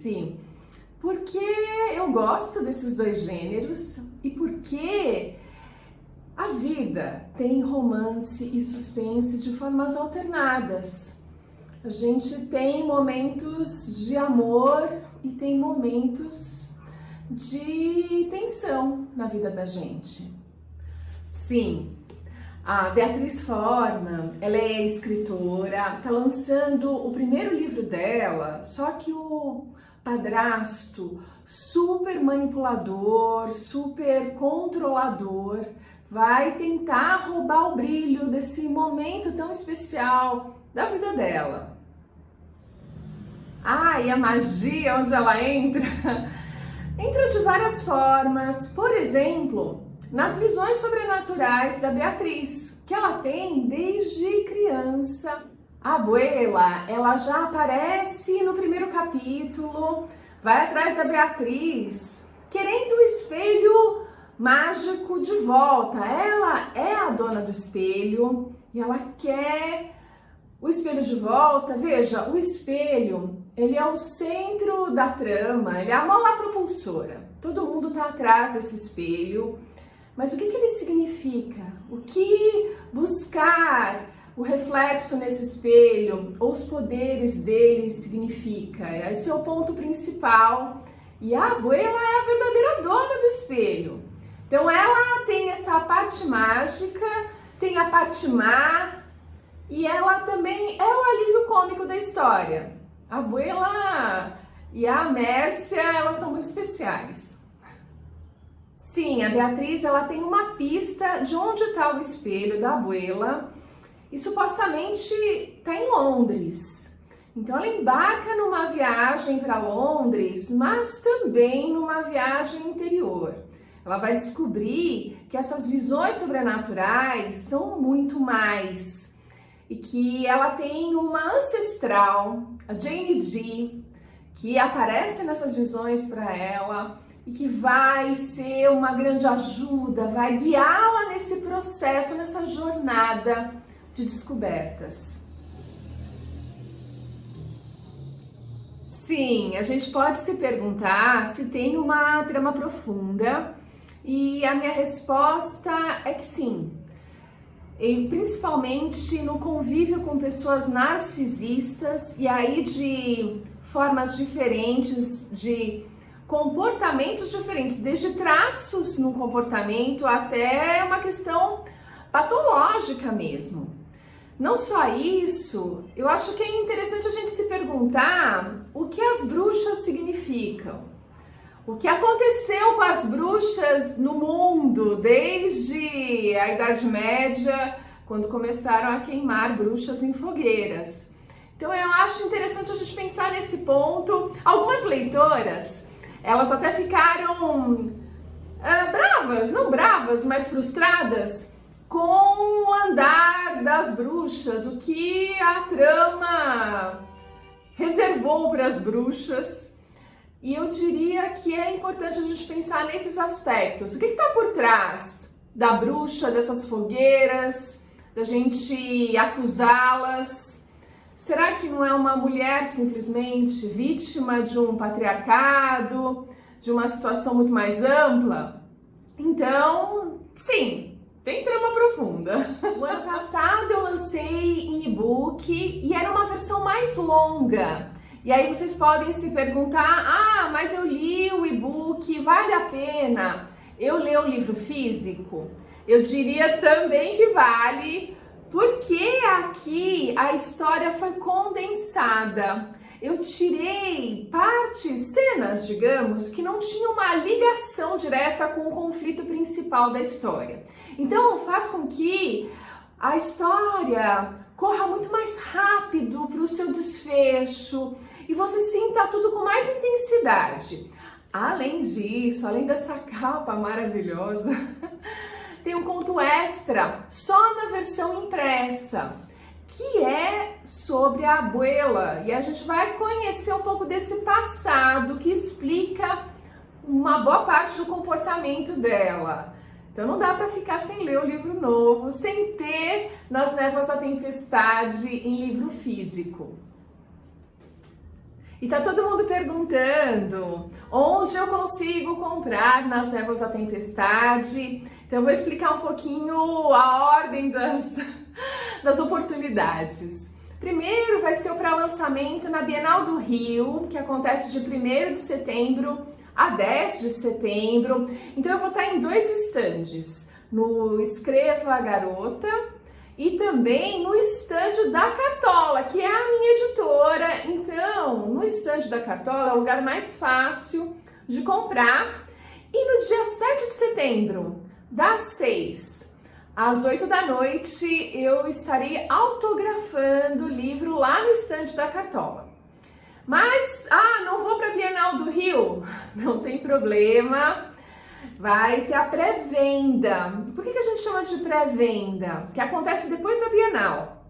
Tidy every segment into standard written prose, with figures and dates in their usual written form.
Alice, porque eu gosto desses dois gêneros e porque a vida tem romance e suspense de formas alternadas. A gente tem momentos de amor e tem momentos de tensão na vida da gente. Sim, a Beatriz Forman, ela é escritora, está lançando o primeiro livro dela, só que o padrasto, super manipulador, super controlador, vai tentar roubar o brilho desse momento tão especial da vida dela. E a magia onde ela entra? Entra de várias formas, por exemplo, nas visões sobrenaturais da Beatriz, que ela tem desde criança. A abuela, ela já aparece no primeiro capítulo, vai atrás da Beatriz, querendo o espelho mágico de volta. Ela é a dona do espelho e ela quer o espelho de volta. Veja, o espelho, ele é o centro da trama, ele é a mola propulsora. Todo mundo está atrás desse espelho. Mas o que ele significa? O que buscar o reflexo nesse espelho ou os poderes dele significa? Esse é o ponto principal. E a abuela é a verdadeira dona do espelho. Então ela tem essa parte mágica, tem a parte má e ela também é o alívio cômico da história. A abuela e a Mércia, elas são muito especiais. Sim, a Beatriz, ela tem uma pista de onde está o espelho da abuela e supostamente está em Londres. Então ela embarca numa viagem para Londres, mas também numa viagem interior. Ela vai descobrir que essas visões sobrenaturais são muito mais e que ela tem uma ancestral, a Jane Dee, que aparece nessas visões para ela e que vai ser uma grande ajuda, vai guiá-la nesse processo, nessa jornada de descobertas. Sim, a gente pode se perguntar se tem uma trama profunda e a minha resposta é que sim. E principalmente no convívio com pessoas narcisistas e aí de formas diferentes, de comportamentos diferentes, desde traços no comportamento até uma questão patológica mesmo. Não só isso, eu acho que é interessante a gente se perguntar o que as bruxas significam. O que aconteceu com as bruxas no mundo desde a Idade Média, quando começaram a queimar bruxas em fogueiras. Então eu acho interessante a gente pensar nesse ponto. Algumas leitoras, elas até ficaram bravas, não bravas, mas frustradas com o andar das bruxas, o que a trama reservou para as bruxas. E eu diria que é importante a gente pensar nesses aspectos. O que está por trás da bruxa, dessas fogueiras, da gente acusá-las? Será que não é uma mulher simplesmente vítima de um patriarcado, de uma situação muito mais ampla? Então, sim, tem trama profunda. O ano passado eu lancei em e-book e era uma versão mais longa. E aí vocês podem se perguntar, mas eu li o e-book, vale a pena eu ler o livro físico? Eu diria também que vale, porque aqui a história foi condensada. Eu tirei cenas, digamos, que não tinham uma ligação direta com o conflito principal da história. Então faz com que a história corra muito mais rápido para o seu desfecho e você sinta tudo com mais intensidade. Além disso, além dessa capa maravilhosa, tem um conto extra só na versão impressa, que é sobre a abuela, e a gente vai conhecer um pouco desse passado que explica uma boa parte do comportamento dela. Então não dá para ficar sem ler o livro novo, sem ter Nas Névoas da Tempestade em livro físico. E tá todo mundo perguntando onde eu consigo comprar nas Névoas da Tempestade. Então eu vou explicar um pouquinho a ordem das oportunidades. Primeiro vai ser o pré-lançamento na Bienal do Rio, que acontece de 1º de setembro a 10 de setembro. Então eu vou estar em 2 estandes, no Escreva Garota e também no estande da Cartola, que é a minha editora. Então, no estande da Cartola é o lugar mais fácil de comprar. E no dia 7 de setembro, das 6 às 8 da noite, eu estarei autografando o livro lá no estande da Cartola. Mas, não vou para a Bienal do Rio? Não tem problema. Vai ter a pré-venda. Por que a gente chama de pré-venda? Que acontece depois da Bienal.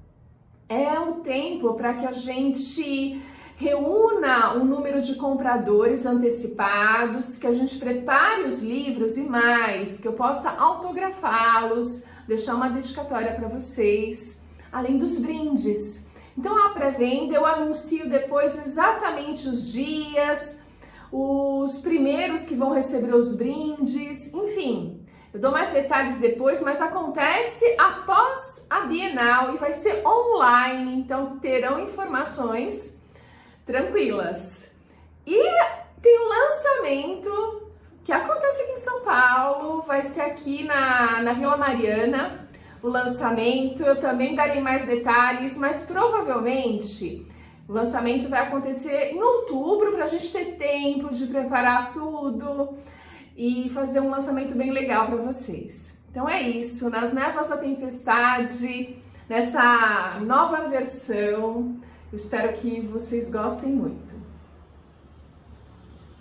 É o tempo para que a gente reúna um número de compradores antecipados, que a gente prepare os livros e mais, que eu possa autografá-los, deixar uma dedicatória para vocês, além dos brindes. Então a pré-venda eu anuncio depois exatamente os dias, os primeiros que vão receber os brindes, enfim, eu dou mais detalhes depois, mas acontece após a Bienal e vai ser online, então terão informações tranquilas. E tem um lançamento que acontece aqui em São Paulo, vai ser aqui na Vila Mariana, o lançamento, eu também darei mais detalhes, mas provavelmente o lançamento vai acontecer em outubro, para a gente ter tempo de preparar tudo e fazer um lançamento bem legal para vocês. Então é isso, nas Névoas da Tempestade, nessa nova versão, eu espero que vocês gostem muito.